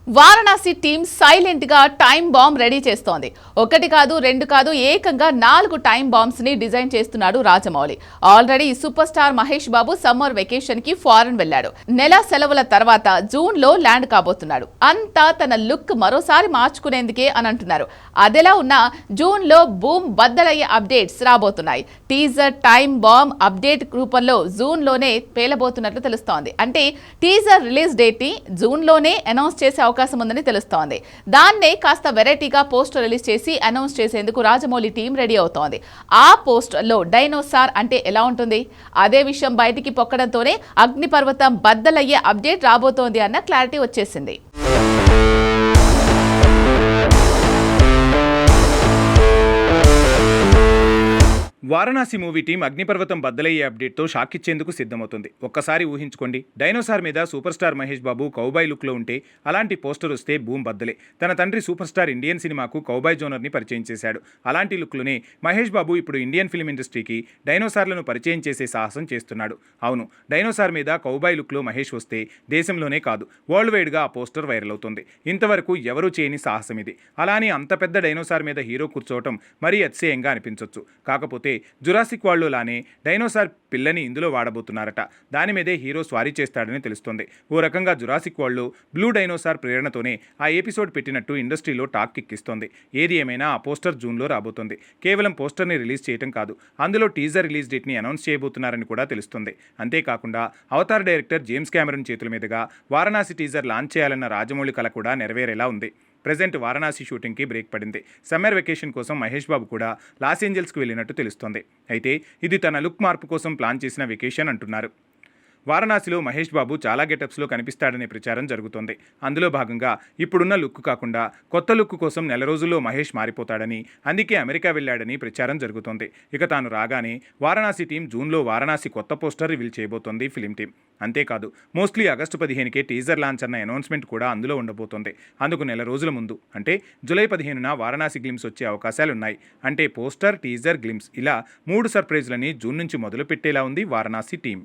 Varanasi team silent గా time bomb ready చేస్తోంది. ఒకటి కాదు, రెండు కాదు, ఏకంగా 4 టైం బాంబ్స్ ని డిజైన్ చేస్తున్నాడు Rajamouli. Already super star Mahesh Babu summer vacation కి ఫారెన్ వెళ్లాడు. నెల సెలవుల తర్వాత జూన్ లో ల్యాండ్ కాబోతున్నాడు. అంతా తన లుక్ మరోసారి మార్చుకునేందుకే అని అంటున్నారు. అదెలా ఉన్నా జూన్ లో బూమ్ బద్దలయ్యే అప్డేట్స్ రాబోతున్నాయి. టీజర్ టైం బాంబ్ అప్డేట్ రూపంలో జూన్ లోనే పేలబోతున్నట్లు తెలుస్తోంది. అంటే టీజర్ రిలీజ్ డేట్ ని జూన్ లోనే అనౌన్స్ చేసే అవకాశం ఉందని తెలుస్తోంది. దాన్నే కాస్త వెరైటీగా పోస్టర్ రిలీజ్ చేసి అనౌన్స్ చేసేందుకు రాజమౌళి టీం రెడీ అవుతోంది. ఆ పోస్టర్ లో డైనోసార్ అంటే ఎలా ఉంటుంది? అదే విషయం బయటికి పొక్కడంతోనే అగ్నిపర్వతం బద్దలయ్యే అప్డేట్ రాబోతోంది అన్న క్లారిటీ వచ్చేసింది. వారణాసి మూవీ టీం అగ్నిపర్వతం బద్దలయ్యే అప్డేట్తో షాక్ ఇచ్చేందుకు సిద్ధమవుతుంది. ఒక్కసారి ఊహించుకోండి, డైనోసార్ మీద సూపర్ స్టార్ మహేష్ బాబు కౌబాయ్ లుక్లో ఉంటే అలాంటి పోస్టర్ వస్తే బూమ్ బద్దలే. తన తండ్రి సూపర్ స్టార్ ఇండియన్ సినిమాకు కౌబాయ్ జోనర్ని పరిచయం చేశాడు. అలాంటి లుక్లోనే మహేష్ బాబు ఇప్పుడు ఇండియన్ ఫిల్మ్ ఇండస్ట్రీకి డైనోసార్లను పరిచయం చేసే సాహసం చేస్తున్నాడు. అవును, డైనోసార్ మీద కౌబాయ్ లుక్లో మహేష్ వస్తే దేశంలోనే కాదు, వరల్డ్ వైడ్గా ఆ పోస్టర్ వైరల్ అవుతుంది. ఇంతవరకు ఎవరూ చేయని సాహసం ఇది. అలానే అంత పెద్ద డైనోసార్ మీద హీరో కూర్చోవటం మరీ అతిశయంగా అనిపించవచ్చు. కాకపోతే జురాసిక్ వరల్డ్ లానే డైనోసార్ పిల్లని ఇందులో వాడబోతున్నారట. దాని మీదే హీరో స్వారీ చేస్తాడని తెలుస్తోంది. ఓ రకంగా జురాసిక్ వరల్డ్లో బ్లూ డైనోసార్ ప్రేరణతోనే ఆ ఎపిసోడ్ పెట్టినట్టు ఇండస్ట్రీలో టాక్ ఎక్కిస్తోంది. ఏది ఏమైనా ఆ పోస్టర్ జూన్లో రాబోతోంది. కేవలం పోస్టర్ని రిలీజ్ చేయడం కాదు, అందులో టీజర్ రిలీజ్ డేట్ని అనౌన్స్ చేయబోతున్నారని కూడా తెలుస్తుంది. అంతేకాకుండా అవతార్ డైరెక్టర్ జేమ్స్ కెమెరన్ చేతుల మీదుగా వారణాసి టీజర్ లాంచ్ చేయాలన్న రాజమౌళి కల కూడా నెరవేరేలా ఉంది. ప్రెజెంట్ వారణాసి షూటింగ్కి బ్రేక్ పడింది. సమ్మర్ వెకేషన్ కోసం మహేష్ బాబు కూడా లాస్ ఏంజల్స్కి వెళ్ళినట్టు తెలుస్తోంది. అయితే ఇది తన లుక్ మార్పు కోసం ప్లాన్ చేసిన వెకేషన్ అంటున్నారు. వారణాసిలో మహేష్ బాబు చాలా గెటప్స్లో కనిపిస్తాడనే ప్రచారం జరుగుతోంది. అందులో భాగంగా ఇప్పుడున్న లుక్ కాకుండా కొత్త లుక్ కోసం నెల రోజుల్లో మహేష్ మారిపోతాడని, అందుకే అమెరికా వెళ్ళాడని ప్రచారం జరుగుతోంది. ఇక తాను రాగానే వారణాసి టీం జూన్లో వారణాసి కొత్త పోస్టర్ రివీల్ చేయబోతోంది ఫిలిం టీం. అంతేకాదు, మోస్ట్లీ ఆగస్టు 15కే టీజర్ లాంచ్ అన్న అనౌన్స్మెంట్ కూడా అందులో ఉండబోతోంది. అందుకు నెల రోజుల ముందు అంటే జూలై 15న వారణాసి గ్లిమ్స్ వచ్చే అవకాశాలున్నాయి. అంటే పోస్టర్, టీజర్, గ్లిమ్స్ ఇలా 3 సర్ప్రైజ్లని జూన్ నుంచి మొదలు పెట్టేలా ఉంది వారణాసి టీం.